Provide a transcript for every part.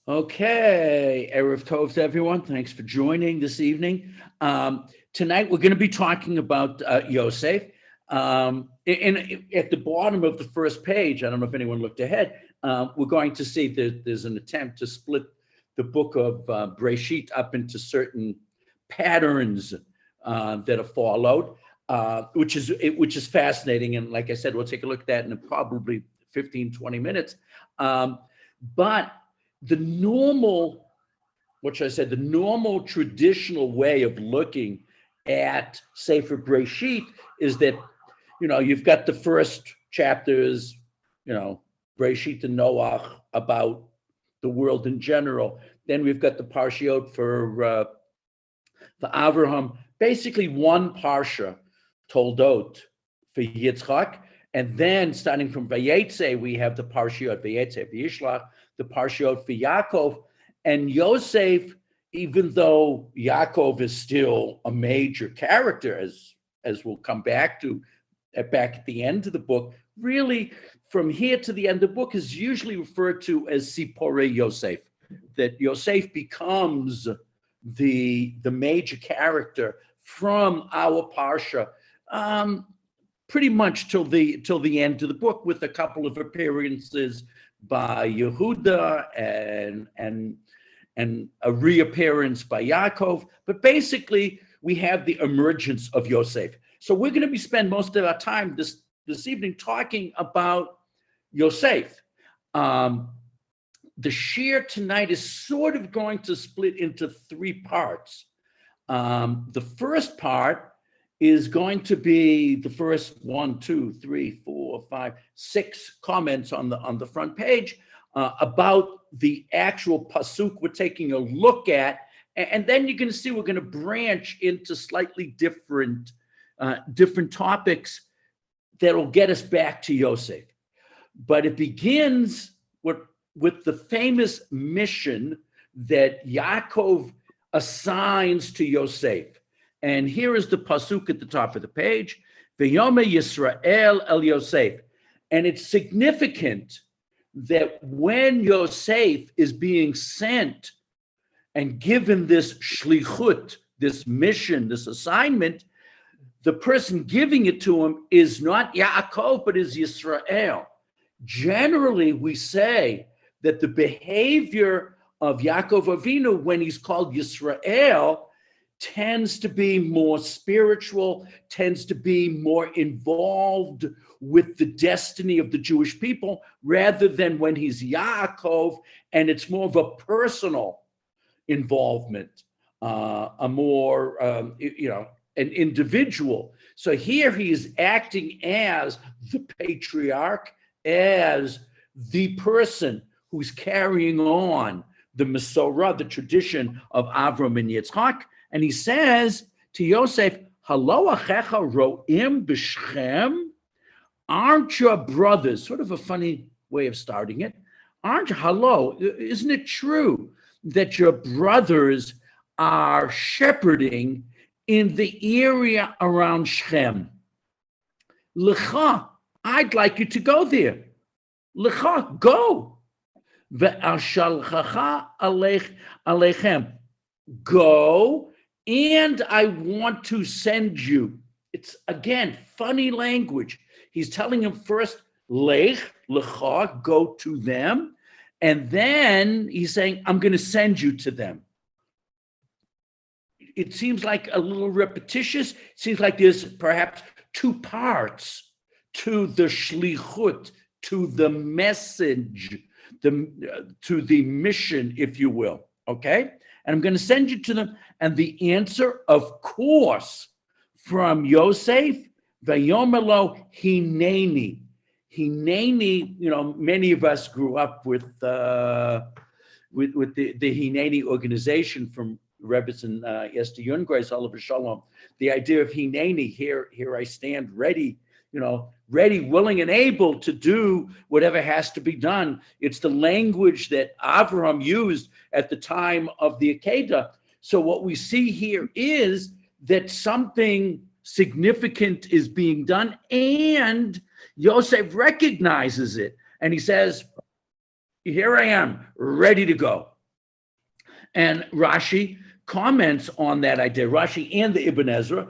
Okay, Erev Tov to everyone. Thanks for joining this evening. Tonight we're going to be talking about Yosef. At the bottom of the first page, I don't know if anyone looked ahead, we're going to see there's an attempt to split the book of Breshit up into certain patterns that are followed, which is fascinating. And like I said, we'll take a look at that in probably 15, 20 minutes. But the normal traditional way of looking at Sefer Breshit is that, you've got the first chapters, Breshit and Noach, about the world in general. Then we've got the Parshiot for Avraham, basically one Parsha, Toldot, for Yitzchak. And then starting from Vayetze, we have the Parshiot Vayetze, Vayishlach, the Parshiot for Yaakov. And Yosef, even though Yaakov is still a major character, as we'll come back to back at the end of the book, really from here to the end of the book is usually referred to as Sipore Yosef, that Yosef becomes the major character from our Parsha, pretty much till the end of the book, with a couple of appearances by Yehuda and a reappearance by Yaakov. But basically, we have the emergence of Yosef. So we're going to be spend most of our time this evening talking about Yosef. The shir tonight is sort of going to split into three parts. The first part is going to be the first 1, 2, 3, 4, 5, 6 comments on the front page about the actual pasuk we're taking a look at, and then you're going to see we're going to branch into slightly different topics that'll get us back to Yosef. But it begins with the famous mission that Yaakov assigns to Yosef. And here is the pasuk at the top of the page, V'yomeh Yisrael el Yosef. And it's significant that when Yosef is being sent and given this shlichut, this mission, this assignment, the person giving it to him is not Yaakov, but is Yisrael. Generally, we say that the behavior of Yaakov Avinu when he's called Yisrael tends to be more spiritual, tends to be more involved with the destiny of the Jewish people, rather than when he's Yaakov, and it's more of a personal involvement, a more, an individual. So here he is acting as the patriarch, as the person who's carrying on the Mesorah, the tradition of Avram and Yitzchak. And he says to Yosef, Halo achecha ro'im b'Shechem? Aren't your brothers, sort of a funny way of starting it, isn't it true that your brothers are shepherding in the area around Shechem? Lecha, I'd like you to go there. Lecha, go. Ve'ashalchacha aleichem. Go, and I want to send you. It's, again, funny language. He's telling him first, lecha, go to them. And then he's saying, I'm going to send you to them. It seems like a little repetitious. It seems like there's perhaps two parts to the shlichut, to the message, to the mission, if you will. Okay? And I'm going to send you to them. And the answer, of course, from Yosef, Vayomer lo hineni. Hineni, many of us grew up with the Hineni organization from Rebbetzin Esther Yungreis, Oliver Shalom. The idea of Hineni, here I stand ready, ready, willing, and able to do whatever has to be done. It's the language that Avraham used at the time of the Akedah. So what we see here is that something significant is being done, and Yosef recognizes it, and he says, here I am, ready to go. And Rashi comments on that idea. Rashi and the Ibn Ezra,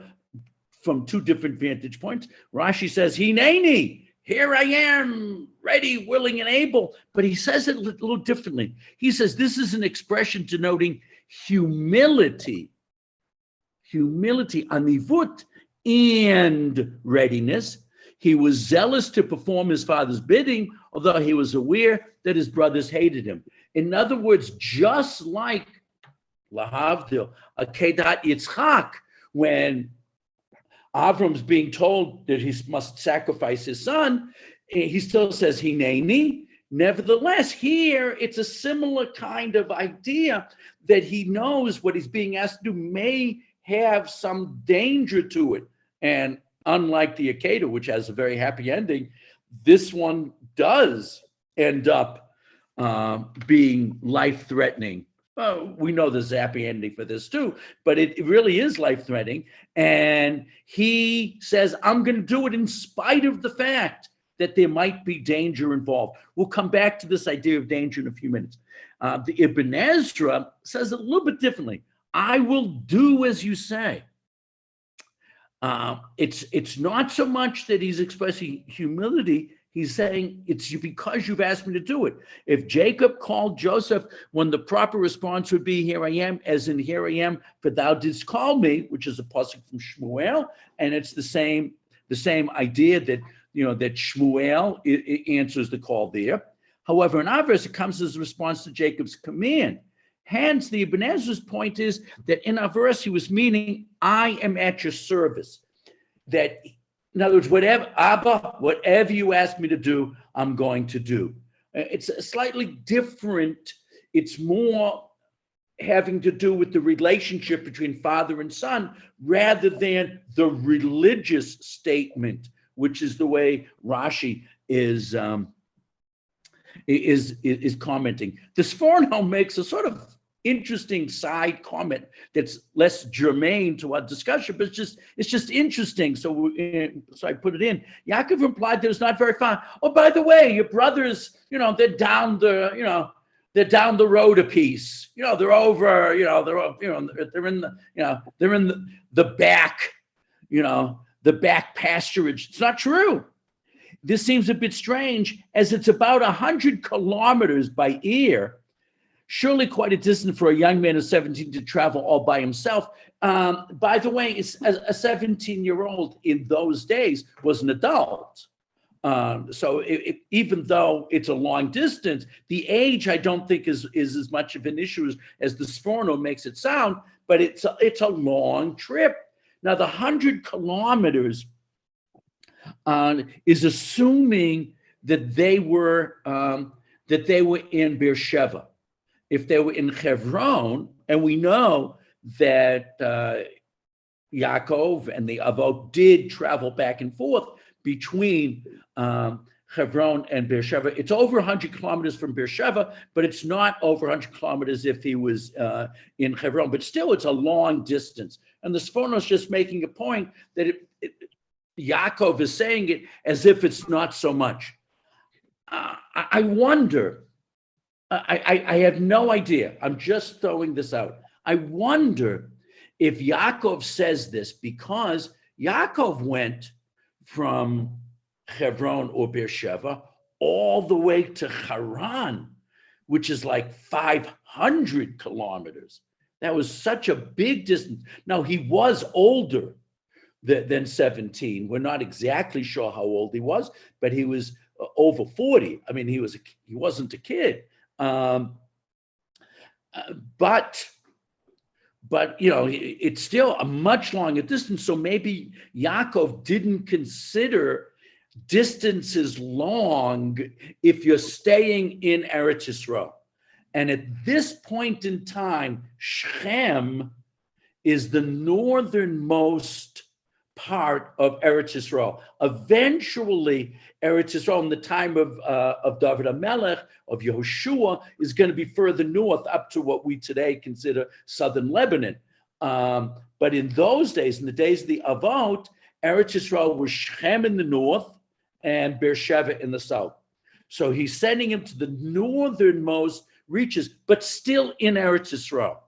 from two different vantage points. Rashi says, Hineni, here I am, ready, willing, and able. But he says it a little differently. He says this is an expression denoting humility, anivut, and readiness. He was zealous to perform his father's bidding, although he was aware that his brothers hated him. In other words, just like Lahavdil, Akedat Yitzchak, when Avram's being told that he must sacrifice his son, he still says, Hineni. Nevertheless, here it's a similar kind of idea that he knows what he's being asked to do may have some danger to it. And unlike the Akedah, which has a very happy ending, this one does end up being life-threatening. We know there's a happy ending for this too, but it really is life-threatening. And he says, I'm going to do it in spite of the fact that there might be danger involved. We'll come back to this idea of danger in a few minutes. The Ibn Ezra says it a little bit differently. I will do as you say. It's not so much that he's expressing humility. He's saying it's because you've asked me to do it. If Jacob called Joseph, when the proper response would be, here I am, as in here I am, for thou didst call me, which is a pasuk from Shmuel, and it's the same idea that that Shmuel answers the call there. However, in our verse, it comes as a response to Jacob's command. Hence, the Ibn Ezra's point is that in our verse, he was meaning, I am at your service. That, in other words, whatever you ask me to do, I'm going to do. It's slightly different. It's more having to do with the relationship between father and son rather than the religious statement, which is the way Rashi is commenting. The Sforno makes a sort of interesting side comment that's less germane to our discussion, but it's just interesting. So I put it in. Yaakov implied that it's not very far. Oh, by the way, your brothers, they're down the road a piece. They're over. They're in the back. The back pasturage. It's not true. This seems a bit strange, as it's about 100 kilometers by air. Surely quite a distance for a young man of 17 to travel all by himself. By the way, it's a 17-year-old in those days was an adult. So even though it's a long distance, the age I don't think is as much of an issue as the Sforno makes it sound, but it's a long trip. Now, the 100 kilometers is assuming that they were in Beersheba. If they were in Hebron, and we know that Yaakov and the Avot did travel back and forth between Hebron and Beersheba. It's over 100 kilometers from Beersheba, but it's not over 100 kilometers if he was in Hebron. But still, it's a long distance. And the Sforno is just making a point that Yaakov is saying it as if it's not so much. I wonder, I have no idea. I'm just throwing this out. I wonder if Yaakov says this because Yaakov went from Hebron or Beersheba all the way to Haran, which is like 500 kilometers. That was such a big distance. Now, he was older than 17. We're not exactly sure how old he was, but he was over 40. I mean, he wasn't a kid. But it's still a much longer distance. So maybe Yaakov didn't consider distances long if you're staying in Eretz Yisrael. And at this point in time, Shechem is the northernmost part of Eretz Yisrael. Eventually, Eretz Yisrael in the time of David HaMelech, of Yehoshua, is going to be further north up to what we today consider southern Lebanon. But in those days, in the days of the Avot, Eretz Yisrael was Shechem in the north and Beersheba in the south. So he's sending him to the northernmost reaches, but still in Eretz Yisrael.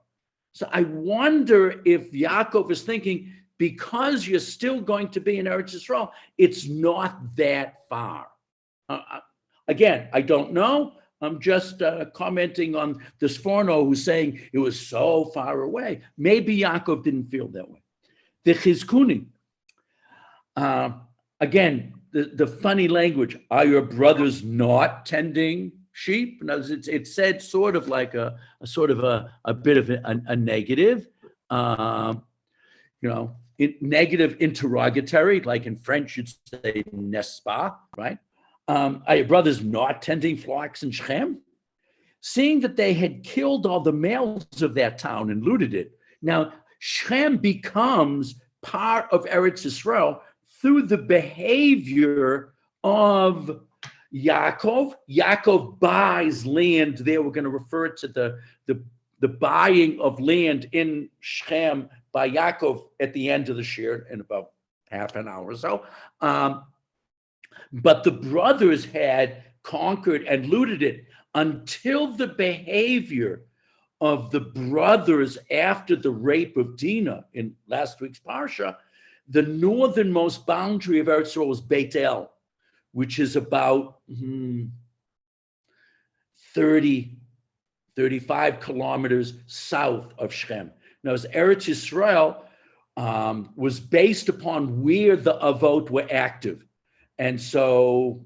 So I wonder if Yaakov is thinking, because you're still going to be in Eretz Yisrael, it's not that far. Again, I don't know. I'm just commenting on the Sforno who's saying it was so far away. Maybe Yaakov didn't feel that way. The Chizkuni, again, the funny language, are your brothers not tending sheep? In other words, it's said sort of like a bit of a negative, negative interrogatory, like in French, you'd say n'est-ce pas, right? Are your brothers not tending flocks in Shechem? Seeing that they had killed all the males of that town and looted it. Now, Shechem becomes part of Eretz Yisrael through the behavior of Yaakov. Yaakov buys land there. We're going to refer to the buying of land in Shechem by Yaakov at the end of the shir in about half an hour or so. But the brothers had conquered and looted it until the behavior of the brothers after the rape of Dinah in last week's Parsha. The northernmost boundary of Eretz Yisrael was Beit El, which is about 35 kilometers south of Shechem. Now, as Eretz Yisrael was based upon where the Avot were active. And so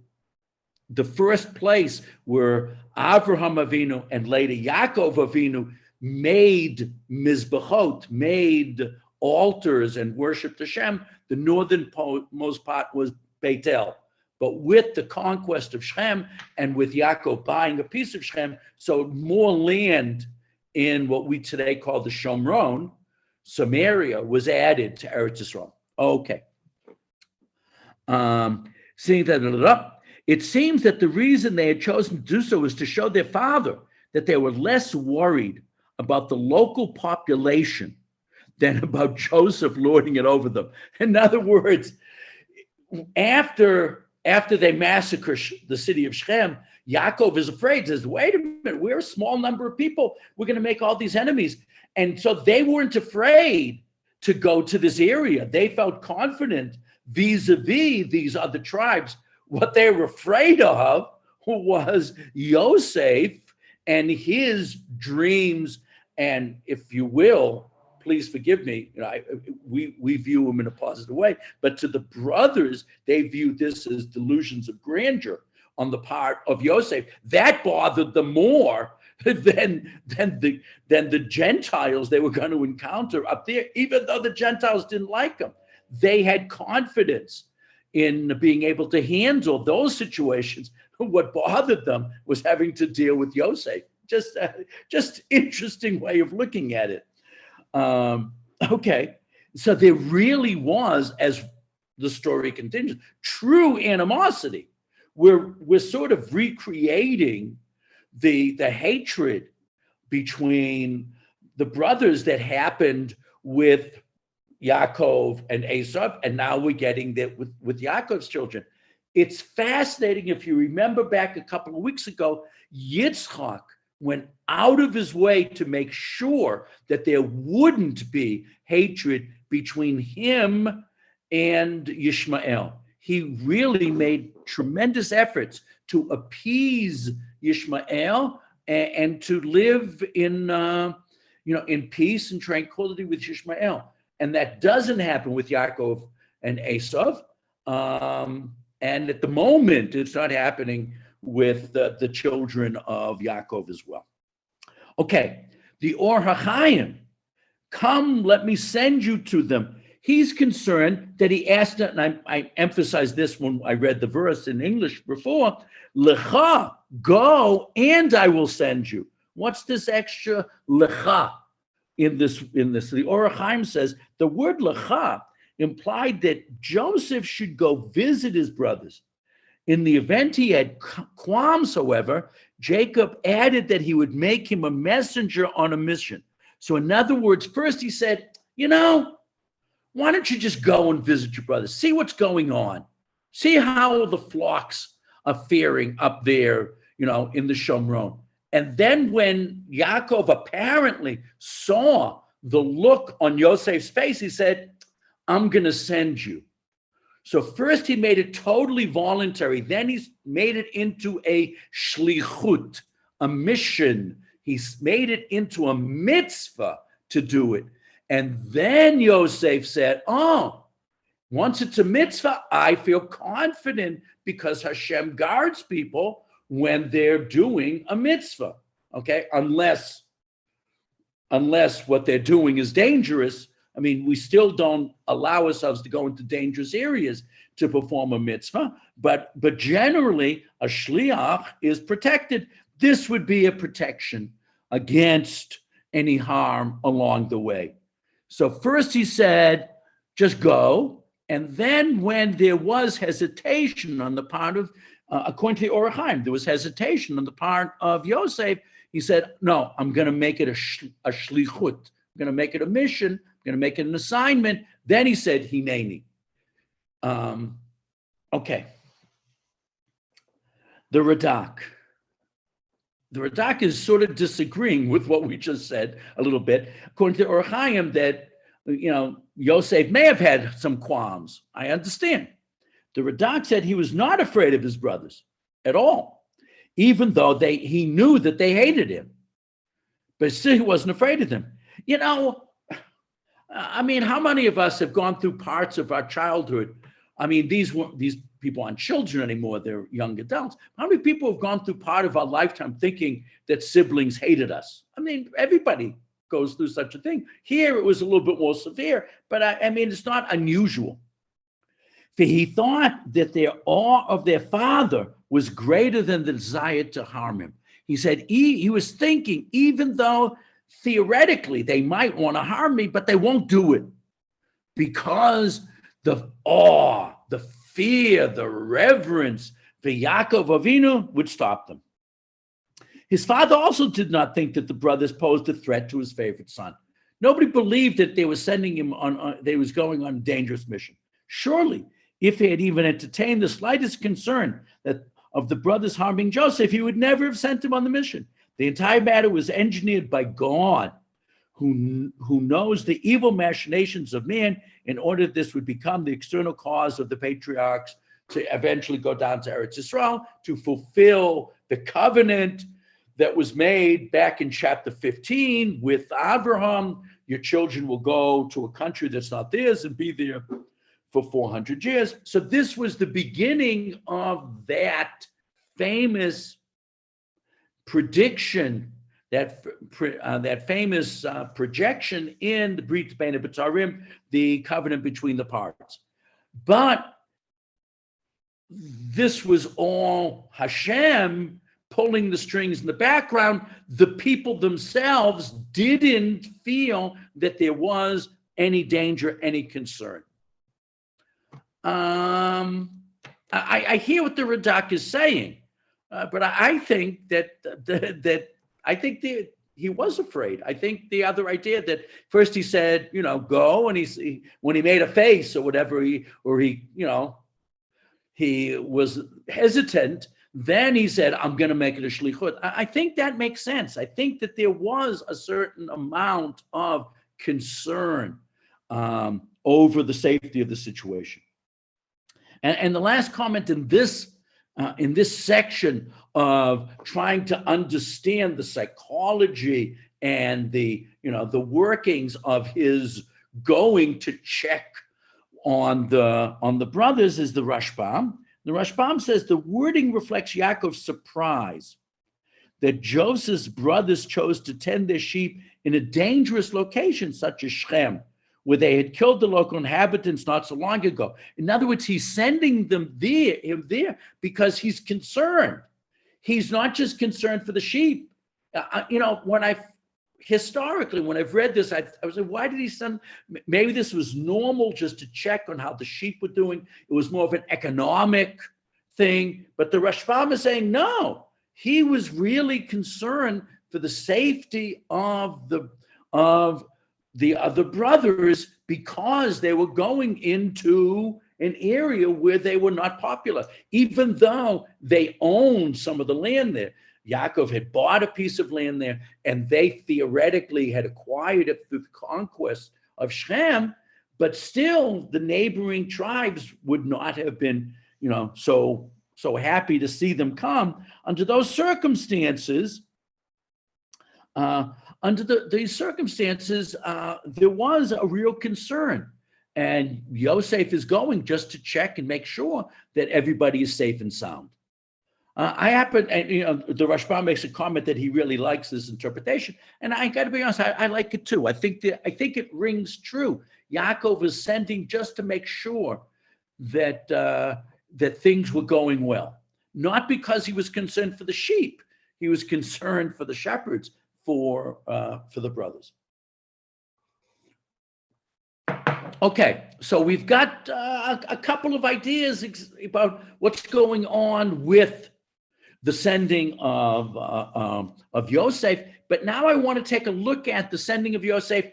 the first place where Avraham Avinu and later Yaakov Avinu made mizbachot, made altars and worshipped Hashem, the northernmost part was Beit El. But with the conquest of Shechem and with Yaakov buying a piece of Shechem, so more land in what we today call the Shomron, Samaria, was added to Eretz Yisrael. Okay. Seeing that, it seems that the reason they had chosen to do so was to show their father that they were less worried about the local population than about Joseph lording it over them. In other words, after they massacre the city of Shechem, Yaakov is afraid, says, wait a minute, we're a small number of people. We're going to make all these enemies. And so they weren't afraid to go to this area. They felt confident vis-a-vis these other tribes. What they were afraid of was Yosef and his dreams. And if you will, please forgive me, we view him in a positive way, but to the brothers, they viewed this as delusions of grandeur on the part of Yosef. That bothered them more than the Gentiles they were going to encounter up there, even though the Gentiles didn't like them. They had confidence in being able to handle those situations. What bothered them was having to deal with Yosef. Just interesting way of looking at it. Okay, so there really was, as the story continues, true animosity. We're sort of recreating the hatred between the brothers that happened with Yaakov and Esau, and now we're getting that with Yaakov's children. It's fascinating. If you remember back a couple of weeks ago, Yitzchak went out of his way to make sure that there wouldn't be hatred between him and Yishmael. He really made tremendous efforts to appease Yishmael and to live in peace and tranquility with Yishmael. And that doesn't happen with Yaakov and Esau. And at the moment, it's not happening with the children of Yaakov as well. Okay, the Or HaChaim, come, let me send you to them. He's concerned that he asked, and I emphasized this when I read the verse in English before, Lecha, go, and I will send you. What's this extra Lecha in this? The Or HaChaim says the word Lecha implied that Joseph should go visit his brothers. In the event he had qualms, however, Jacob added that he would make him a messenger on a mission. So in other words, first he said, why don't you just go and visit your brothers? See what's going on. See how the flocks are faring up there, in the Shomron. And then when Yaakov apparently saw the look on Yosef's face, he said, I'm going to send you. So first he made it totally voluntary. Then he made it into a shlichut, a mission. He's made it into a mitzvah to do it. And then Yosef said, oh, once it's a mitzvah, I feel confident because Hashem guards people when they're doing a mitzvah, okay? Unless what they're doing is dangerous. I mean, we still don't allow ourselves to go into dangerous areas to perform a mitzvah, but generally a shliach is protected. This would be a protection against any harm along the way. So first he said, just go. And then when there was hesitation on the part of, according to the Orach Chaim, there was hesitation on the part of Yosef, he said, no, I'm going to make it a shlichut. I'm going to make it a mission. I'm going to make it an assignment. Then he said, Hineni. Okay. The Radak. The Radak is sort of disagreeing with what we just said a little bit. According to Orach Chaim, that, Yosef may have had some qualms. I understand. The Radak said he was not afraid of his brothers at all, even though he knew that they hated him. But still, he wasn't afraid of them. I mean, how many of us have gone through parts of our childhood? I mean, these people aren't children anymore, they're young adults. How many people have gone through part of our lifetime thinking that siblings hated us? I mean, everybody goes through such a thing. Here, it was a little bit more severe, but I mean, it's not unusual. For he thought that their awe of their father was greater than the desire to harm him. He said he was thinking, even though theoretically they might want to harm me, but they won't do it because the awe, the fear, the reverence for Yaakov Avinu would stop them. His father also did not think that the brothers posed a threat to his favorite son. Nobody believed that they were sending him they was going on a dangerous mission. Surely, if he had even entertained the slightest concern that of the brothers harming Joseph, he would never have sent him on the mission. The entire matter was engineered by God, who knows the evil machinations of man, in order that this would become the external cause of the patriarchs to eventually go down to Eretz Yisrael to fulfill the covenant that was made back in chapter 15 with Abraham. Your children will go to a country that's not theirs and be there for 400 years. So this was the beginning of that famous prediction, that famous projection in the Brit Bein HaBetarim, the covenant between the parts. But this was all Hashem pulling the strings in the background. The people themselves didn't feel that there was any danger, any concern. I hear what the Radak is saying, but I think that he was afraid. I think the other idea that first he said, go, and when he made a face or whatever, he was hesitant. Then he said, I'm going to make it a shlichut. I think that makes sense. I think that there was a certain amount of concern over the safety of the situation. And the last comment in this section of trying to understand the psychology and the workings of his going to check on the brothers is the Rashbam. The Rashbam says the wording reflects Yaakov's surprise that Joseph's brothers chose to tend their sheep in a dangerous location such as Shechem, where they had killed the local inhabitants not so long ago. In other words, he's sending him there because he's concerned. He's not just concerned for the sheep. Historically, when I've read this, I was like, why did he send? Maybe this was normal just to check on how the sheep were doing. It was more of an economic thing. But the Rashbam is saying, no, he was really concerned for the safety of the other brothers because they were going into an area where they were not popular, even though they owned some of the land there. Yaakov had bought a piece of land there, and they theoretically had acquired it through the conquest of Shechem, but still the neighboring tribes would not have been, so happy to see them come. Under those circumstances, there was a real concern. And Yosef is going just to check and make sure that everybody is safe and sound. The Rashba makes a comment that he really likes this interpretation, and I got to be honest, I like it too. I think it rings true. Yaakov is sending just to make sure that things were going well, not because he was concerned for the sheep. He was concerned for the shepherds, for the brothers. Okay, so we've got a couple of ideas about what's going on with the sending of Yosef, but now I want to take a look at the sending of Yosef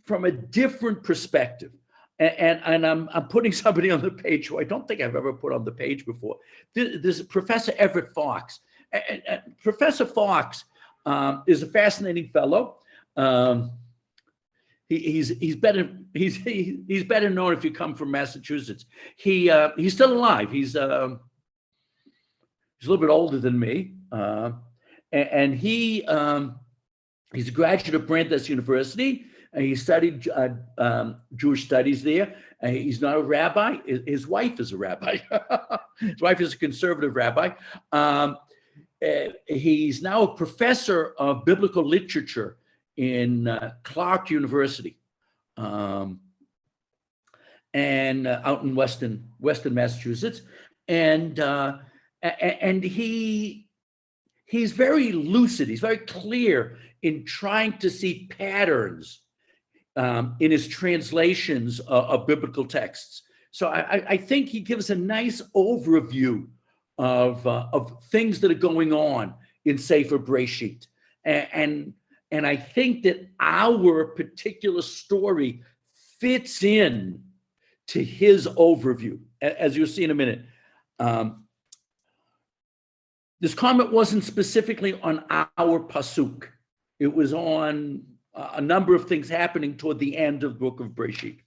from a different perspective. And I'm putting somebody on the page who I don't think I've ever put on the page before. This is Professor Everett Fox. Professor Fox is a fascinating fellow. He's better known if you come from Massachusetts. He's still alive. He's a little bit older than me, and he's a graduate of Brandeis University. He studied Jewish studies there. He's not a rabbi. His wife is a rabbi. His wife is a conservative rabbi. He's now a professor of biblical literature in Clark University, and out in Western Massachusetts, and he's very lucid. He's very clear in trying to see patterns in his translations of biblical texts. So I think he gives a nice overview of things that are going on in Sefer Breshit, and I think that our particular story fits in to his overview, as you'll see in a minute. This comment wasn't specifically on our pasuk. It was on a number of things happening toward the end of the book of Breshit.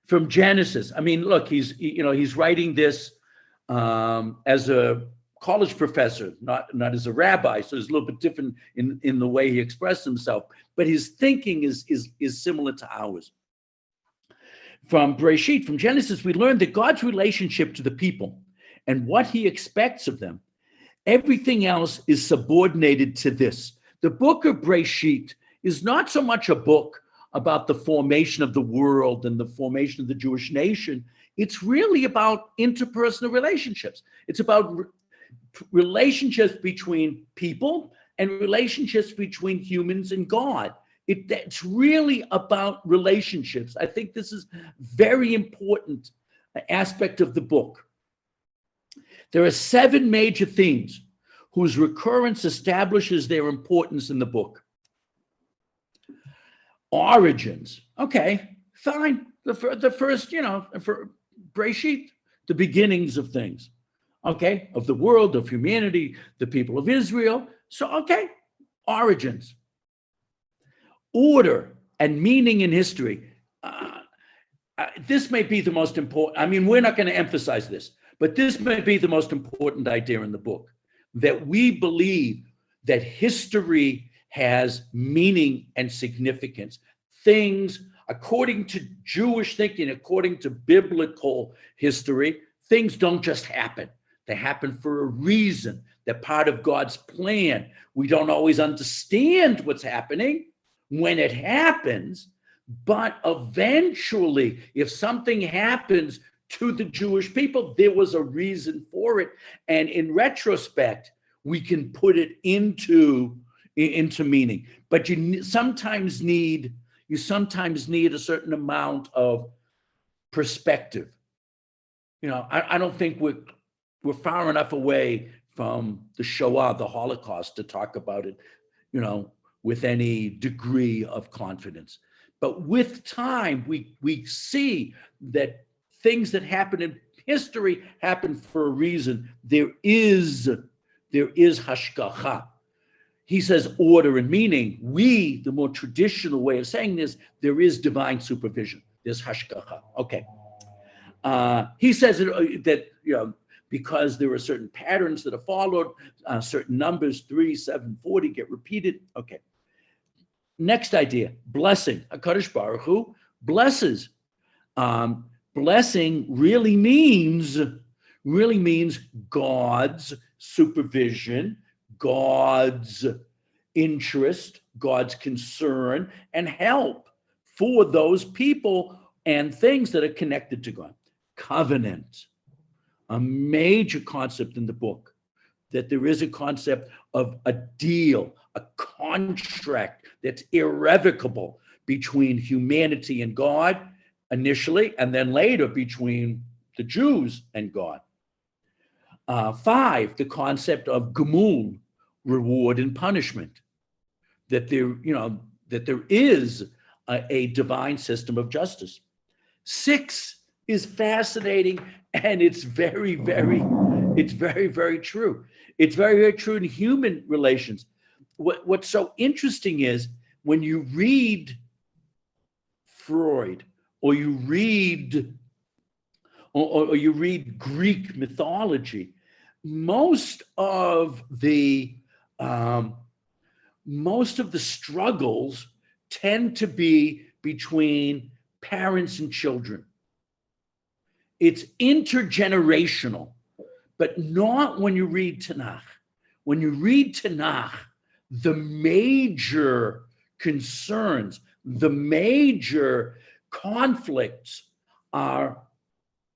From Genesis, I mean, look, he's writing this as a college professor, not as a rabbi, so it's a little bit different in the way he expressed himself, but his thinking is similar to ours. From Breshit, from Genesis, we learned that God's relationship to the people and what he expects of them, everything else is subordinated to this. The book of Breshit is not so much a book about the formation of the world and the formation of the Jewish nation. It's really about interpersonal relationships. It's about relationships between people and relationships between humans and God. It's really about relationships. I think this is very important aspect of the book. There are 7 major themes whose recurrence establishes their importance in the book. Origins. Okay, fine. The first, for Breshit, the beginnings of things. Okay, of the world, of humanity, the people of Israel. So, okay, origins. Order and meaning in history. This may be the most important. I mean, we're not going to emphasize this, but this may be the most important idea in the book, that we believe that history has meaning and significance. Things, according to Jewish thinking, according to biblical history, things don't just happen. They happen for a reason. They're part of God's plan. We don't always understand what's happening when it happens, but eventually, if something happens to the Jewish people, there was a reason for it. And in retrospect, we can put it into meaning. But you sometimes need a certain amount of perspective. I don't think we're far enough away from the Shoah, the Holocaust, to talk about it, with any degree of confidence. But with time, we see that things that happen in history happen for a reason. There is hashgacha. He says order and meaning. The more traditional way of saying this, there is divine supervision. There's hashgacha. Okay. He says that because there are certain patterns that are followed, certain numbers, 3, 7, 40 get repeated. Okay. Next idea, blessing. HaKadosh Baruch Hu blesses. Blessing really means God's supervision, God's interest, God's concern, and help for those people and things that are connected to God. Covenant, a major concept in the book, that there is a concept of a deal, a contract that's irrevocable between humanity and God initially, and then later between the Jews and God. 5, the concept of gemul, reward and punishment, that there is a divine system of justice. 6 is fascinating, and it's very, very true. It's very, very true in human relations. What's so interesting is when you read Freud, or you read Greek mythology, most of the struggles tend to be between parents and children. It's intergenerational, but not when you read Tanakh. When you read Tanakh, the major concerns, the major conflicts are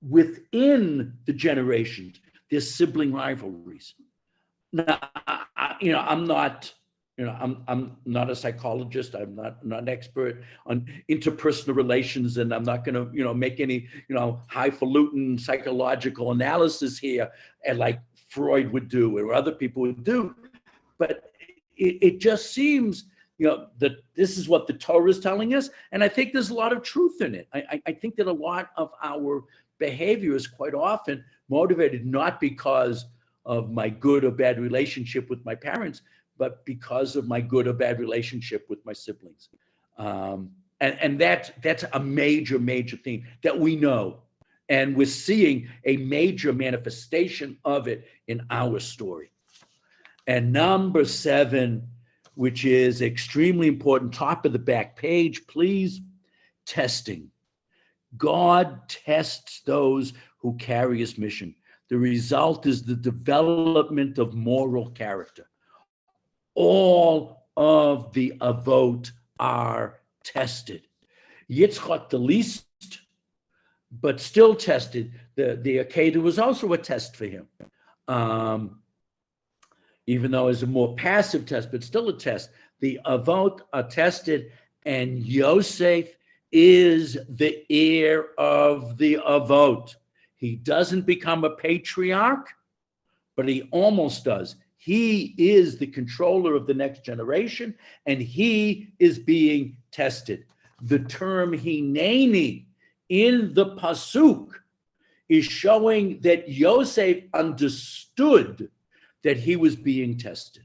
within the generations. There's sibling rivalries. Now, I'm not a psychologist. I'm not an expert on interpersonal relations, and I'm not going to, make any, highfalutin psychological analysis here, and like Freud would do or other people would do. But it just seems, that this is what the Torah is telling us, and I think there's a lot of truth in it. I think that a lot of our behavior is quite often motivated not because of my good or bad relationship with my parents, but because of my good or bad relationship with my siblings. And that's a major theme that we know. And we're seeing a major manifestation of it in our story. And number 7, which is extremely important, top of the back page, please, testing. God tests those who carry his mission. The result is the development of moral character. All of the avot are tested. Yitzchak, the least, but still tested. The Akedah was also a test for him, even though it's a more passive test, but still a test. The avot are tested, and Yosef is the heir of the avot. He doesn't become a patriarch, but he almost does. He is the controller of the next generation, and he is being tested. The term hineni in the pasuk is showing that Yosef understood that he was being tested.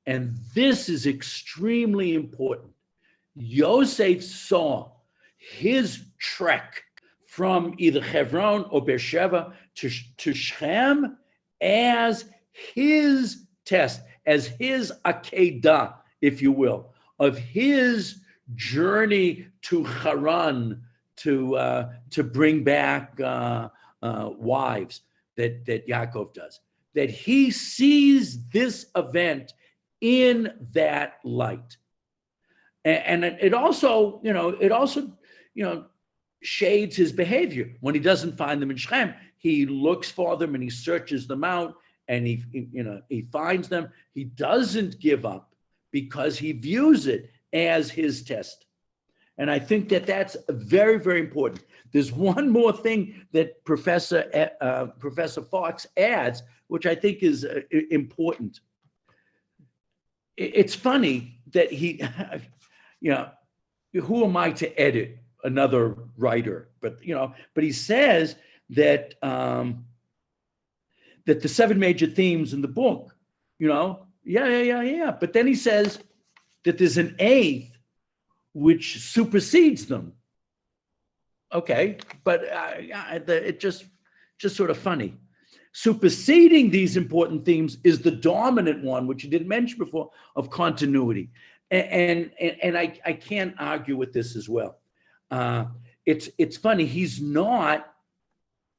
And this is extremely important. Yosef saw his trek from either Hebron or Beersheba to Shechem as his test, as his Akedah, if you will, of his journey to Haran to bring back wives that Yaakov does. That he sees this event in that light. And it also shades his behavior. When he doesn't find them in Shechem, he looks for them and he searches them out, and he finds them. He doesn't give up because he views it as his test. And I think that that's very, very important. There's one more thing that Professor Fox adds, which I think is important. It's funny that he, who am I to edit another writer, but he says that that the 7 major themes in the book, but then he says that there's an 8th which supersedes them. Okay, but it just sort of funny. Superseding these important themes is the dominant one, which you didn't mention before, of continuity. And I can't argue with this as well. It's funny. He's not,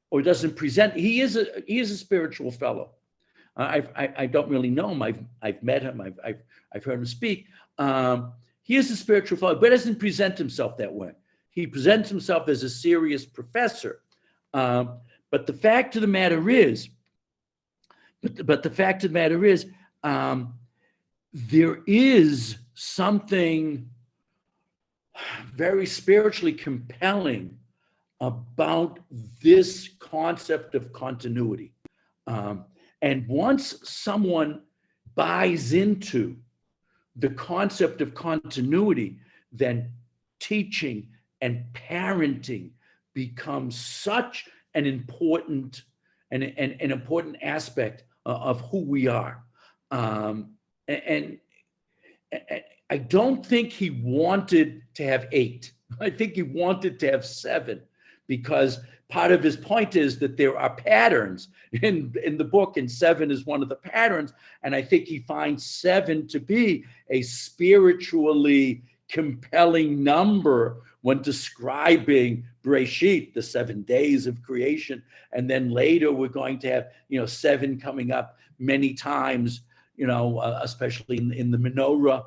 or doesn't present. He is a spiritual fellow. I don't really know him. I've met him. I've heard him speak. He is a spiritual fellow, but doesn't present himself that way. He presents himself as a serious professor. But the fact of the matter is, there is something very spiritually compelling about this concept of continuity. And once someone buys into the concept of continuity, then teaching and parenting becomes such an important aspect of who we are. And I don't think he wanted to have 8. I think he wanted to have 7, because part of his point is that there are patterns in the book, and 7 is one of the patterns. And I think he finds 7 to be a spiritually compelling number when describing Bereshit, the 7 days of creation. And then later we're going to have, 7 coming up many times, especially in the menorah.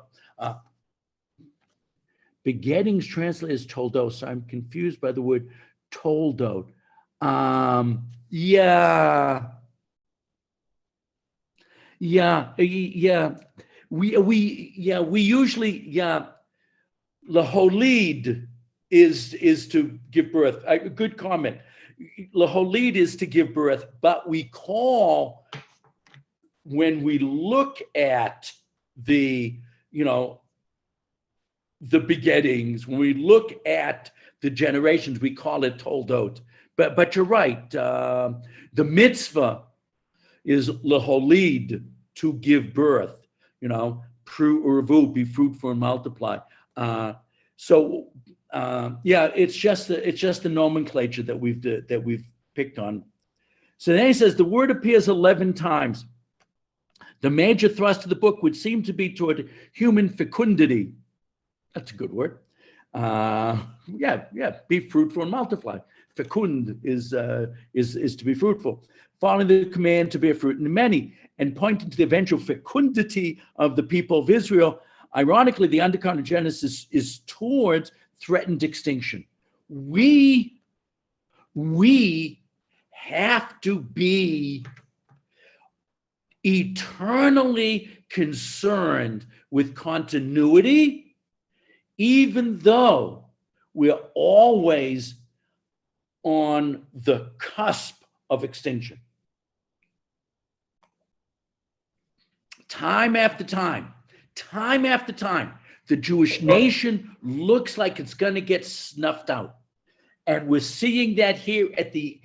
Begettings translated as toldot. So I'm confused by the word toldot. We usually, laholid is to give birth. Good comment. Laholid is to give birth, but we call, when we look at the begettings, when we look at the generations, we call it toldot. But you're right. The mitzvah is laholid, to give birth. Pru urvu, be fruitful and multiply. It's just the nomenclature that we've picked on. So then he says the word appears 11 times. The major thrust of the book would seem to be toward human fecundity. That's a good word. Be fruitful and multiply. Fecund is to be fruitful. Following the command to bear fruit in many, and pointing to the eventual fecundity of the people of Israel. Ironically, the undercurrent of Genesis is towards threatened extinction. We have to be eternally concerned with continuity, even though we're always on the cusp of extinction. Time after time, the Jewish nation looks like it's going to get snuffed out. And we're seeing that here at the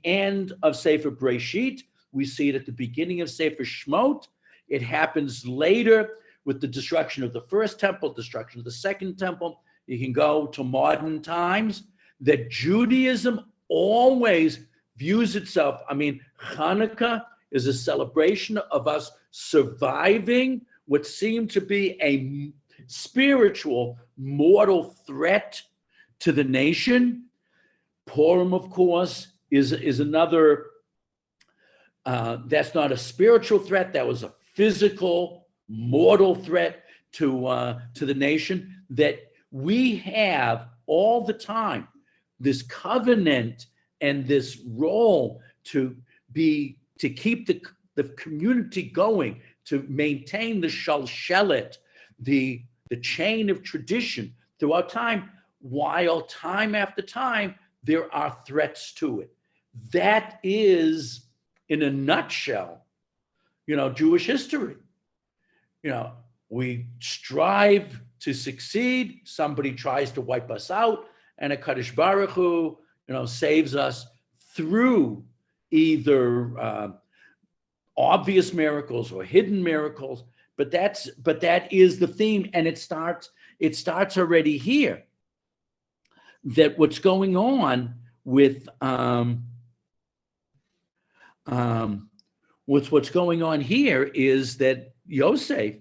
end of Sefer Bereshit. We see it at the beginning of Sefer Shemot. It happens later with the destruction of the first temple, destruction of the second temple. You can go to modern times, that Judaism always views itself. Hanukkah is a celebration of us surviving what seemed to be a spiritual mortal threat to the nation. Purim, of course, is another. That's not a spiritual threat. That was a physical, mortal threat to the nation. That we have all the time this covenant and this role to keep the community going, to maintain the shalshelet, the chain of tradition throughout time, while time after time there are threats to it. That is, in a nutshell, Jewish history. We strive to succeed. Somebody tries to wipe us out, and HaKadosh Baruch Hu, saves us through either obvious miracles or hidden miracles. But that is the theme, and it starts already here. That what's going on with what's going on here is that Yosef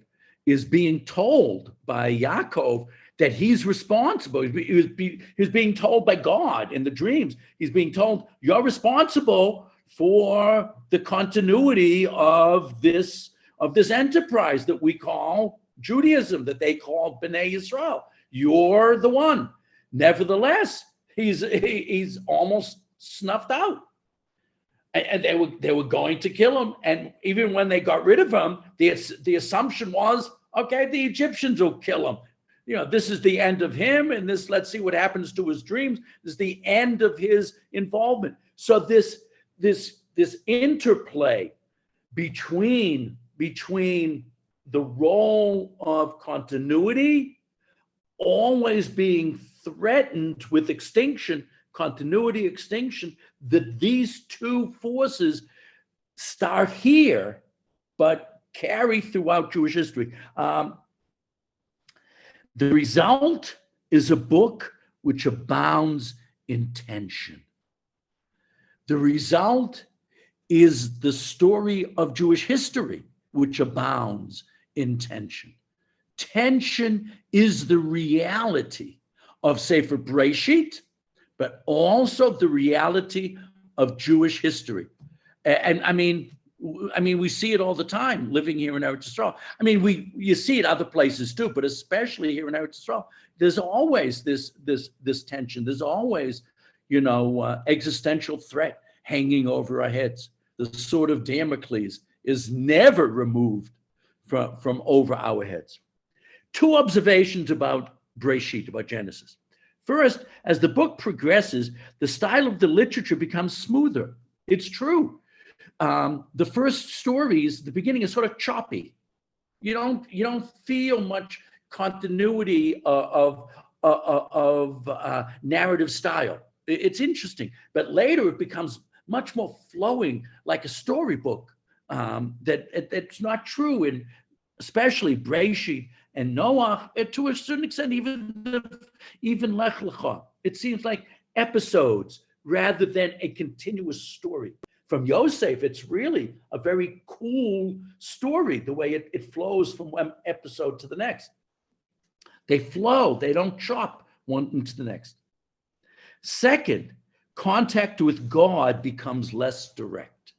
is being told by Yaakov that he's responsible. He's being told by God in the dreams. He's being told, you're responsible for the continuity of this enterprise that we call Judaism, that they call Bnei Yisrael. You're the one. Nevertheless, he's almost snuffed out. And they were going to kill him. And even when they got rid of him, the assumption was, okay, the Egyptians will kill him. This is the end of him, and let's see what happens to his dreams. This is the end of his involvement. So this interplay between the role of continuity always being threatened with extinction, continuity, extinction, that these two forces start here, but carry throughout Jewish history. The result is a book which abounds in tension. The result is the story of Jewish history, which abounds in tension. Tension is the reality of Sefer Breshit, but also the reality of Jewish history. And I mean, we see it all the time living here in Eretz Yisrael. You see it other places too, but especially here in Eretz Yisrael, there's always this tension. There's always, existential threat hanging over our heads. The sword of Damocles is never removed from over our heads. Two observations about Breshit, about Genesis. First, as the book progresses, the style of the literature becomes smoother. It's true. The first stories, the beginning is sort of choppy. You don't feel much continuity of narrative style. It's interesting, but later it becomes much more flowing, like a storybook. That's not true in especially Breshit and Noah, to a certain extent, even Lech Lecha. It seems like episodes rather than a continuous story. From Yosef, it's really a very cool story, the way it flows from one episode to the next. They flow, they don't chop one into the next. Second, contact with God becomes less direct.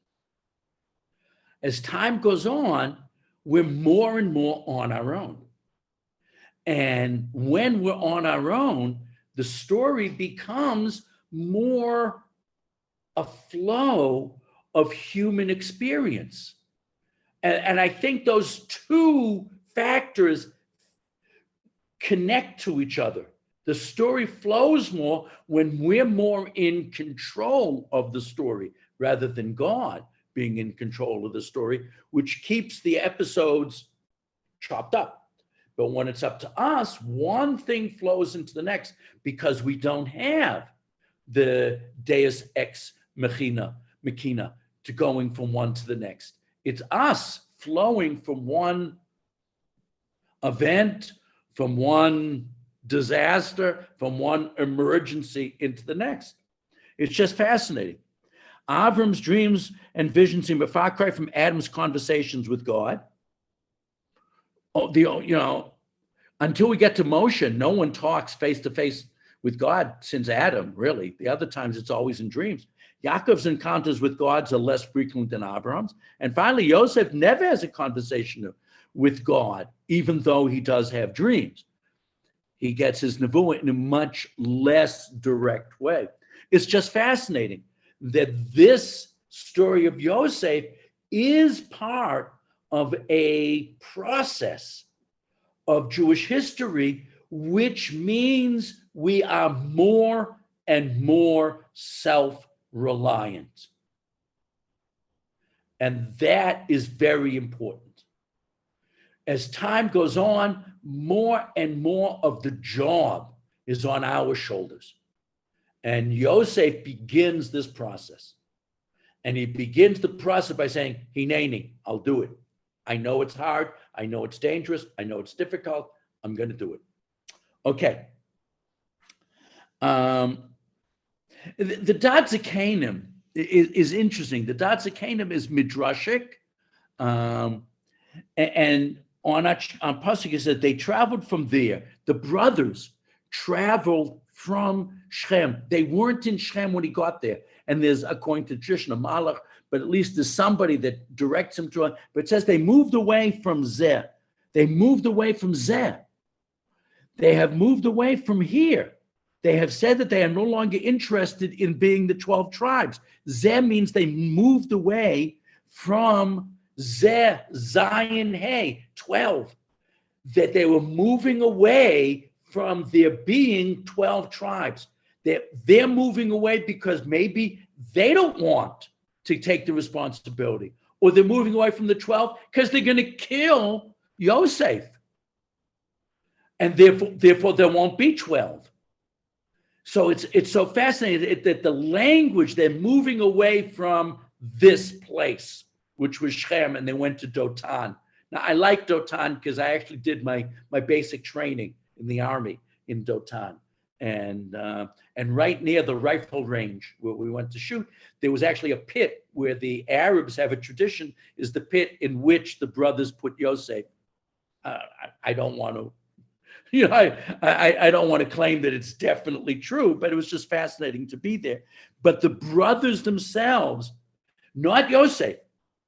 As time goes on, we're more and more on our own. And when we're on our own, the story becomes more a flow of human experience. And I think those two factors connect to each other. The story flows more when we're more in control of the story rather than God being in control of the story, which keeps the episodes chopped up. But when it's up to us, one thing flows into the next because we don't have the Deus ex machina to going from one to the next. It's us flowing from one event, from one disaster, from one emergency into the next. It's just fascinating. Avram's dreams and visions seem a far cry from Adam's conversations with God. Until we get to Moshe, no one talks face to face with God since Adam, really. The other times it's always in dreams. Yaakov's encounters with God are less frequent than Abraham's. And finally, Yosef never has a conversation with God, even though he does have dreams. He gets his nevuah in a much less direct way. It's just fascinating that this story of Yosef is part of a process of Jewish history, which means we are more and more self-reliant. And that is very important. As time goes on, more and more of the job is on our shoulders. And Yosef begins this process. And he begins the process by saying, Hineni, I'll do it. I know it's hard. I know it's dangerous. I know it's difficult. I'm going to do it. Okay. The Dadzikanim is interesting. The Dadzikanim is midrashic. And on Pasuk it said they traveled from there. The brothers traveled from Shechem. They weren't in Shechem when he got there. And there's, according to tradition, a malach, but at least there's somebody that directs him to it. But it says they moved away from Zeh. They moved away from Zeh. They have moved away from here. They have said that they are no longer interested in being the 12 tribes. Zeh means they moved away from Zeh, Zion, Hey, 12. That they were moving away from there being 12 tribes. They're moving away because maybe they don't want to take the responsibility, or they're moving away from the 12 because they're going to kill Yosef. And therefore there won't be 12. So it's so fascinating that the language, they're moving away from this place, which was Shechem, and they went to Dotan. Now, I like Dotan because I actually did my basic training in the army in Dotan. And right near the rifle range where we went to shoot, there was actually a pit where the Arabs have a tradition, is the pit in which the brothers put Yosef. I don't want to, I don't want to claim that it's definitely true, but it was just fascinating to be there. But the brothers themselves, not Yosef,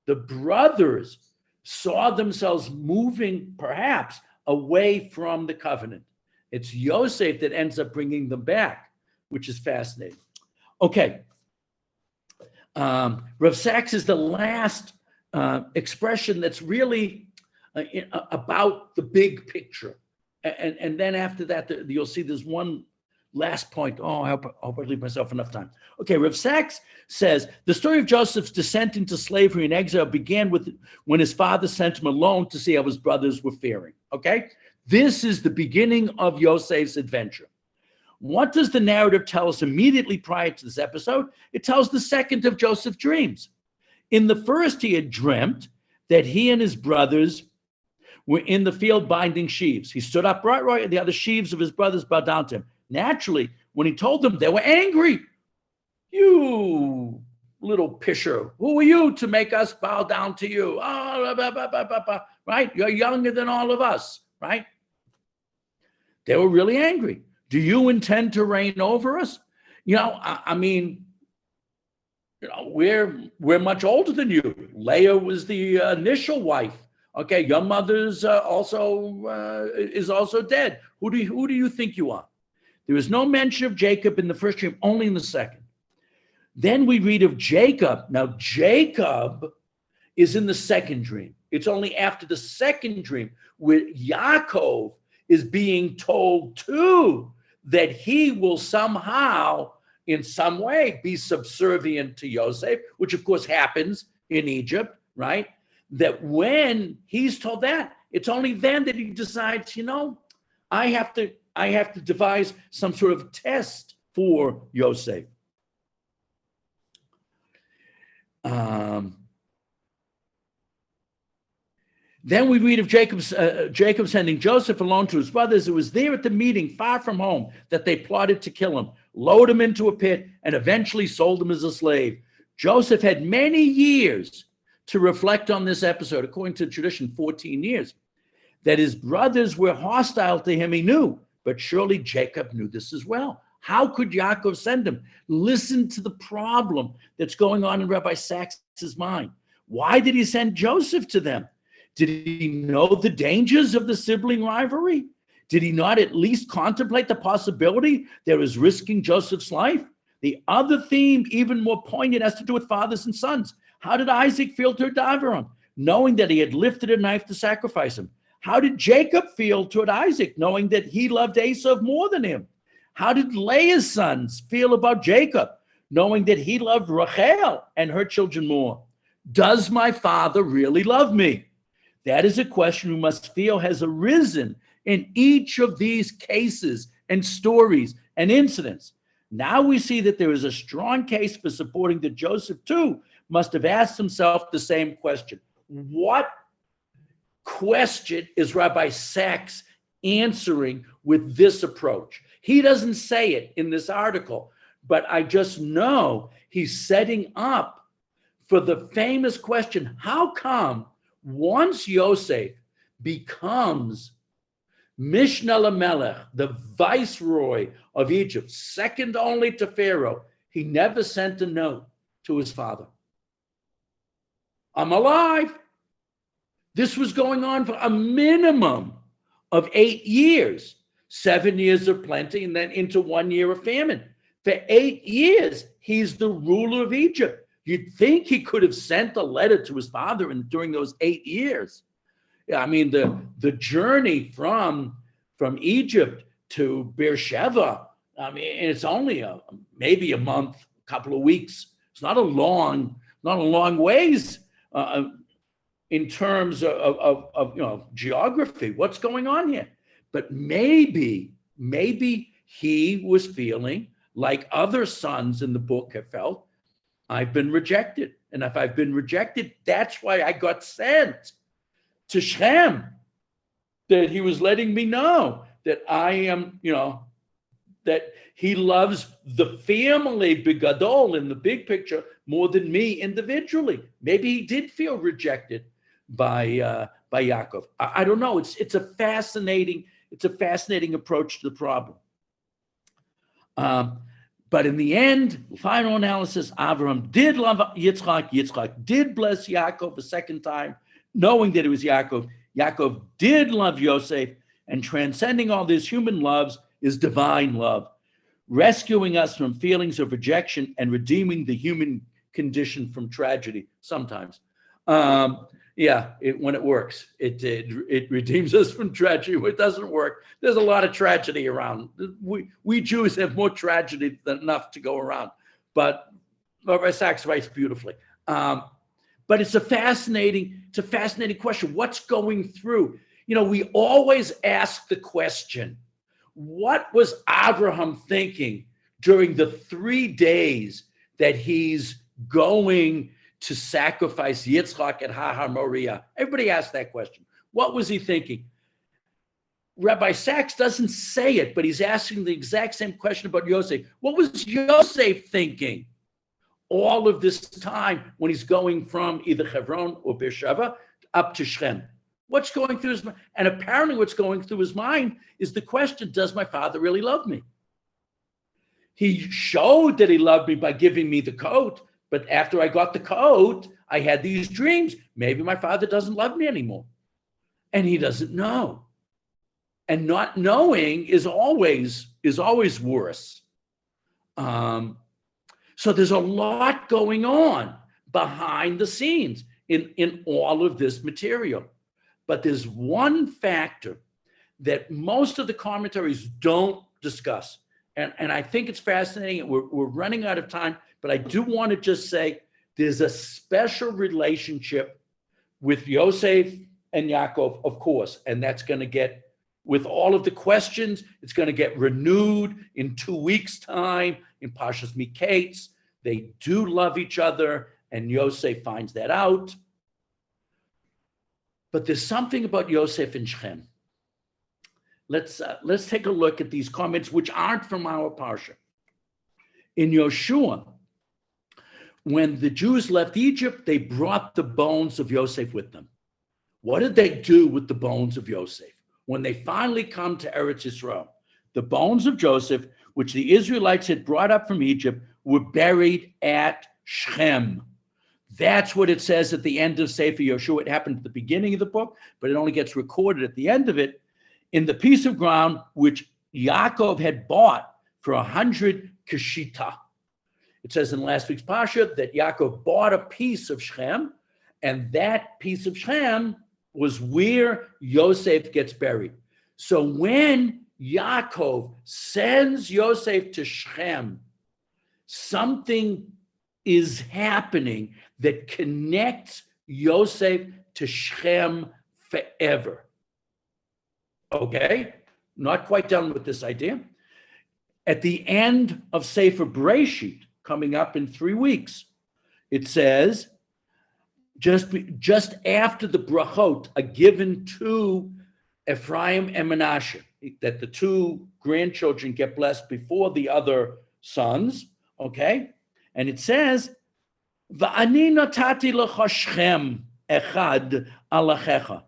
the brothers saw themselves moving perhaps away from the covenant. It's Yosef that ends up bringing them back, which is fascinating. Okay. Rav Sachs is the last expression that's really about the big picture. And then after that, you'll see there's one last point. Oh, I hope I leave myself enough time. Okay, Rav Sachs says, the story of Joseph's descent into slavery and exile began with when his father sent him alone to see how his brothers were faring. Okay? This is the beginning of Yosef's adventure. What does the narrative tell us immediately prior to this episode? It tells the second of Joseph's dreams. In the first, he had dreamt that he and his brothers were in the field binding sheaves. He stood up right, and the other sheaves of his brothers bowed down to him. Naturally, when he told them, they were angry. You little pisher, who are you to make us bow down to you? Oh, right? You're younger than all of us, right? They were really angry. Do you intend to reign over us? I mean, we're much older than you. Leah was the initial wife. Okay, your mother's is also dead. Who do you think you are? There is no mention of Jacob in the first dream, only in the second. Then we read of Jacob. Now, Jacob is in the second dream. It's only after the second dream where Yaakov is being told too that he will somehow, in some way, be subservient to Yosef, which of course happens in Egypt, right? That when he's told that, it's only then that he decides, I have to devise some sort of test for Yosef. Then we read of Jacob sending Joseph alone to his brothers. It was there at the meeting, far from home, that they plotted to kill him, load him into a pit, and eventually sold him as a slave. Joseph had many years to reflect on this episode, according to tradition, 14 years. That his brothers were hostile to him, he knew, but surely Jacob knew this as well. How could Yaakov send him? Listen to the problem that's going on in Rabbi Sachs's mind. Why did he send Joseph to them? Did he know the dangers of the sibling rivalry? Did he not at least contemplate the possibility there was risking Joseph's life? The other theme, even more poignant, has to do with fathers and sons. How did Isaac feel toward Abraham, knowing that he had lifted a knife to sacrifice him? How did Jacob feel toward Isaac, knowing that he loved Esau more than him? How did Leah's sons feel about Jacob, knowing that he loved Rachel and her children more? Does my father really love me? That is a question we must feel has arisen in each of these cases and stories and incidents. Now we see that there is a strong case for supporting that Joseph too must have asked himself the same question. What question is Rabbi Sachs answering with this approach? He doesn't say it in this article, but I just know he's setting up for the famous question, how come once Yosef becomes Mishnah Lamelech, the viceroy of Egypt, second only to Pharaoh, he never sent a note to his father? I'm alive. This was going on for a minimum of 8 years, 7 years of plenty, and then into 1 year of famine. For 8 years, he's the ruler of Egypt. You'd think he could have sent a letter to his father during those 8 years. I mean, the journey from Egypt to Beersheba, I mean, it's only maybe a month, a couple of weeks. It's not a long ways in terms of geography. What's going on here? But maybe he was feeling like other sons in the book have felt, I've been rejected. And if I've been rejected, that's why I got sent to Shechem, that he was letting me know that I am, that he loves the family, bigadol, in the big picture, more than me individually. Maybe he did feel rejected by Yaakov. I don't know. It's a fascinating approach to the problem. But in the end, final analysis, Abraham did love Yitzchak. Yitzchak did bless Yaakov a second time, knowing that it was Yaakov. Yaakov did love Yosef, and transcending all these human loves is divine love, rescuing us from feelings of rejection and redeeming the human condition from tragedy sometimes. When it works, it redeems us from tragedy. When it doesn't work, there's a lot of tragedy around. We Jews have more tragedy than enough to go around. But Rabbi Sachs writes beautifully. But it's a fascinating question. What's going through? We always ask the question, what was Abraham thinking during the 3 days that he's going to sacrifice Yitzchak at Har Moriah? Everybody asks that question. What was he thinking? Rabbi Sachs doesn't say it, but he's asking the exact same question about Yosef. What was Yosef thinking all of this time when he's going from either Hebron or Beersheba up to Shechem? What's going through his mind? And apparently what's going through his mind is the question, does my father really love me? He showed that he loved me by giving me the coat, but after I got the coat, I had these dreams. Maybe my father doesn't love me anymore. And he doesn't know. And not knowing is always worse. So there's a lot going on behind the scenes in all of this material. But there's one factor that most of the commentaries don't discuss. And I think it's fascinating. We're running out of time, but I do want to just say there's a special relationship with Yosef and Yaakov, of course, and that's going to get, with all of the questions, it's going to get renewed in 2 weeks' time in Parshas Miketz. They do love each other, and Yosef finds that out. But there's something about Yosef and Shechem. Let's take a look at these comments, which aren't from our parsha. In Yoshua, when the Jews left Egypt, they brought the bones of Yosef with them. What did they do with the bones of Yosef? When they finally come to Eretz Yisrael, the bones of Joseph, which the Israelites had brought up from Egypt, were buried at Shechem. That's what it says at the end of Sefer Yoshua. It happened at the beginning of the book, but it only gets recorded at the end of it. In the piece of ground which Yaakov had bought for 100 keshita. It says in last week's Parsha that Yaakov bought a piece of Shechem, and that piece of Shechem was where Yosef gets buried. So when Yaakov sends Yosef to Shechem, something is happening that connects Yosef to Shechem forever. Okay? Not quite done with this idea. At the end of Sefer Bereshit, coming up in 3 weeks, it says, just after the brachot are given to Ephraim and Manasseh, that the 2 grandchildren get blessed before the other sons, okay? And it says, Va'ani natati lecha Shechem echad alachecha,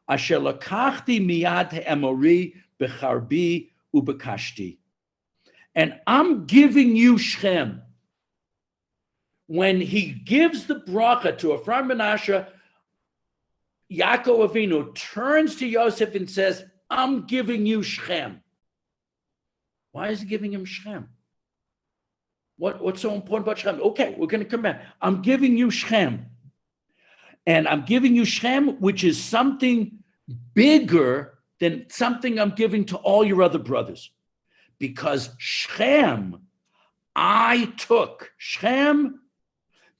asher lakachti miyad ha'emori becharbi ubekashti. And I'm giving you Shechem. When he gives the bracha to Ephraim Manasseh, Yaakov Avinu turns to Yosef and says, I'm giving you Shechem. Why is he giving him Shechem? What's so important about Shechem? Okay, we're going to come back. I'm giving you Shechem. And I'm giving you Shechem, which is something bigger than something I'm giving to all your other brothers. Because Shechem, I took Shechem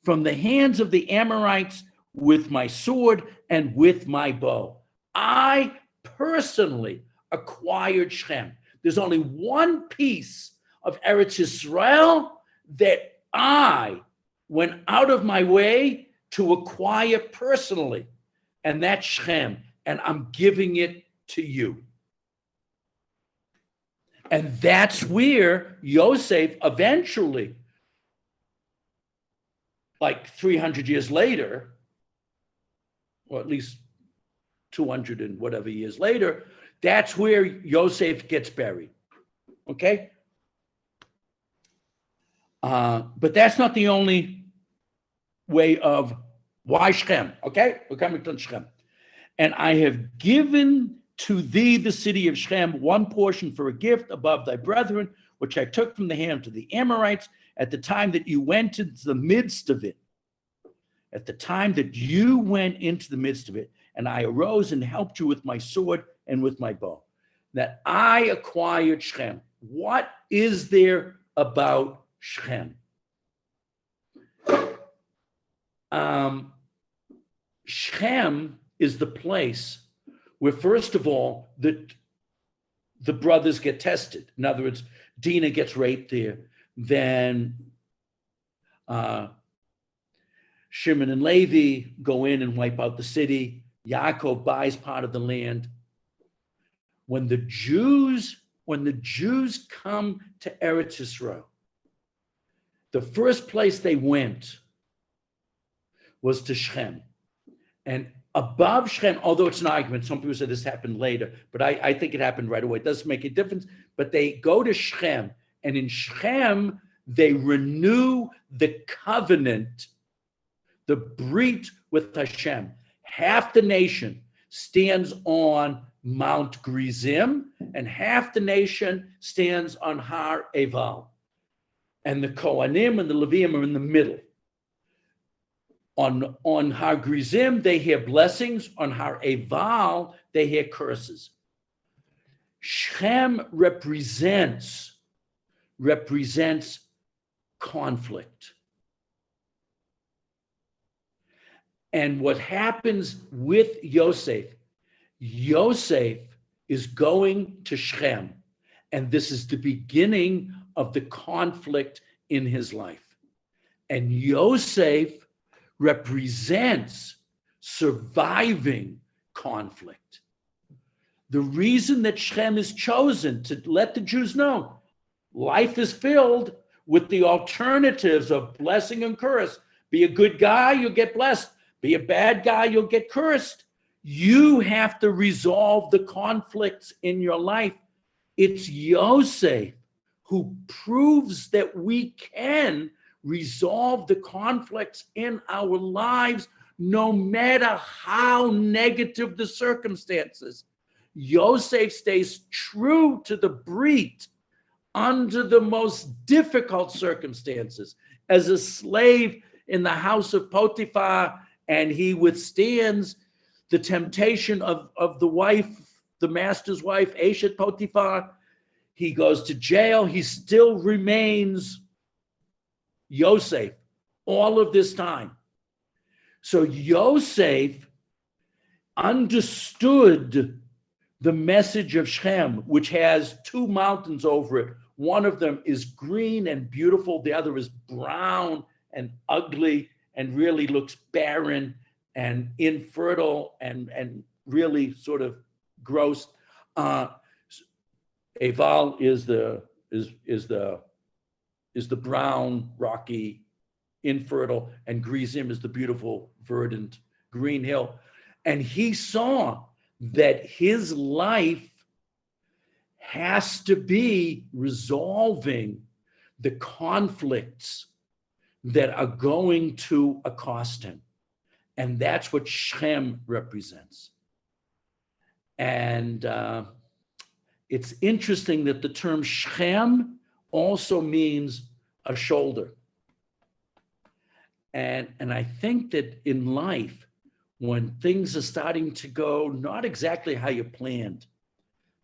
from the hands of the Amorites with my sword and with my bow. I personally acquired Shechem. There's only one piece of Eretz Yisrael that I went out of my way to acquire personally, and that's Shechem, and I'm giving it to you. And that's where Yosef eventually, like 300 years later, or at least 200 and whatever years later, that's where Yosef gets buried, okay? But that's not the only way of why Shechem, okay? We're coming to Shechem. And I have given to thee the city of Shechem, one portion for a gift above thy brethren, which I took from the hand of the Amorites at the time that you went into the midst of it. At the time that you went into the midst of it, and I arose and helped you with my sword and with my bow, that I acquired Shechem. What is there about Shechem? Shechem is the place where, first of all, the brothers get tested. In other words, Dinah gets raped there. Then Shimon and Levi go in and wipe out the city. Yaakov buys part of the land. When the Jews come to Eretz Yisrael, the first place they went was to Shechem. And above Shechem, although it's an argument, some people say this happened later, but I think it happened right away. It doesn't make a difference. But they go to Shechem, and in Shechem, they renew the covenant, the brit with Hashem. Half the nation stands on Mount Gerizim, and half the nation stands on Har Eval. And the Kohanim and the Leviim are in the middle. On Har Gerizim, they hear blessings. On Har Eval, they hear curses. Shechem represents conflict. And what happens with Yosef is going to Shechem. And this is the beginning of the conflict in his life. And Yosef represents surviving conflict. The reason that Shechem is chosen to let the Jews know life is filled with the alternatives of blessing and curse. Be a good guy, you'll get blessed. Be a bad guy, you'll get cursed. You have to resolve the conflicts in your life. It's Yosef who proves that we can resolve the conflicts in our lives, no matter how negative the circumstances. Yosef stays true to the brit under the most difficult circumstances. As a slave in the house of Potiphar, and he withstands the temptation of the wife, the master's wife, Eshet Potiphar. He goes to jail. He still remains Yosef all of this time. So Yosef understood the message of Shechem, which has 2 mountains over it, One of them is green and beautiful. The other is brown and ugly and really looks barren and infertile and really sort of gross. Eval is the brown, rocky, infertile, and Gerizim is the beautiful, verdant green hill. And he saw that his life has to be resolving the conflicts that are going to accost him. And that's what Shechem represents. And it's interesting that the term Shechem also means a shoulder. And I think that in life, when things are starting to go not exactly how you planned,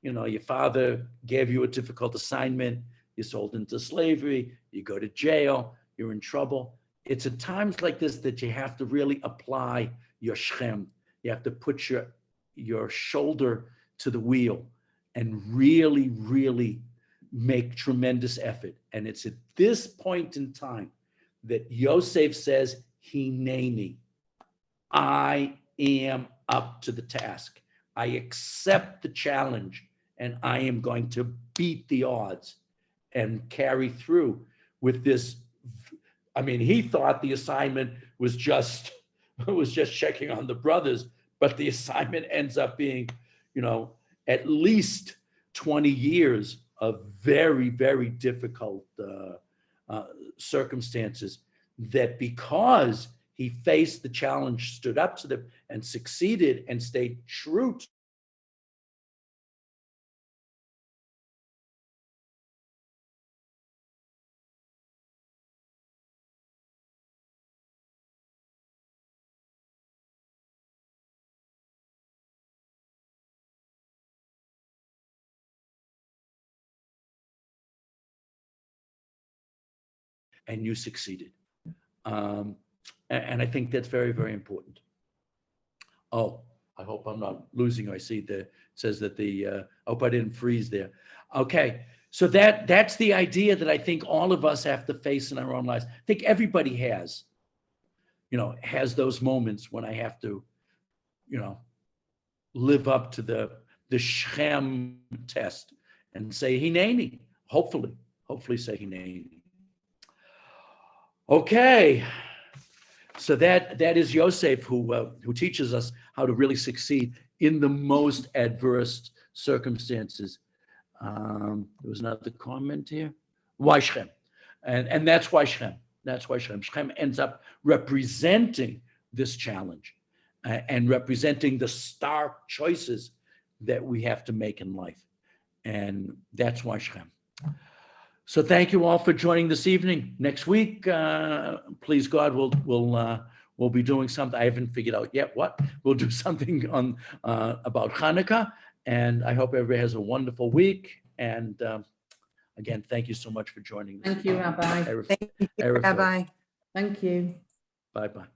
you know, your father gave you a difficult assignment, you're sold into slavery, you go to jail, you're in trouble. It's at times like this that you have to really apply your Shechem. You have to put your shoulder to the wheel and really, really make tremendous effort. And it's at this point in time that Yosef says, Hineni, I am up to the task. I accept the challenge and I am going to beat the odds and carry through with this. I mean, he thought the assignment was just checking on the brothers, but the assignment ends up being, you know, at least 20 years of very, very difficult circumstances, that because he faced the challenge, stood up to them and succeeded and stayed true to and you succeeded. And I think that's very, very important. Oh, I hope I'm not losing. I see it says that I hope I didn't freeze there. Okay, so that's the idea that I think all of us have to face in our own lives. I think everybody has those moments when I have to, live up to the Shechem test and say Hineni. Hopefully say Hineni. Okay, so that is Yosef who teaches us how to really succeed in the most adverse circumstances. There was another comment here. Why Shechem? And that's why Shechem. That's why Shechem. Shechem ends up representing this challenge and representing the stark choices that we have to make in life. And that's why Shechem. So thank you all for joining this evening. Next week, please God, we'll be doing something. I haven't figured out yet what. We'll do something on about Hanukkah, and I hope everybody has a wonderful week. And again, thank you so much for joining us. Thank you, Rabbi. Thank you, Rabbi. Thank you. Bye-bye.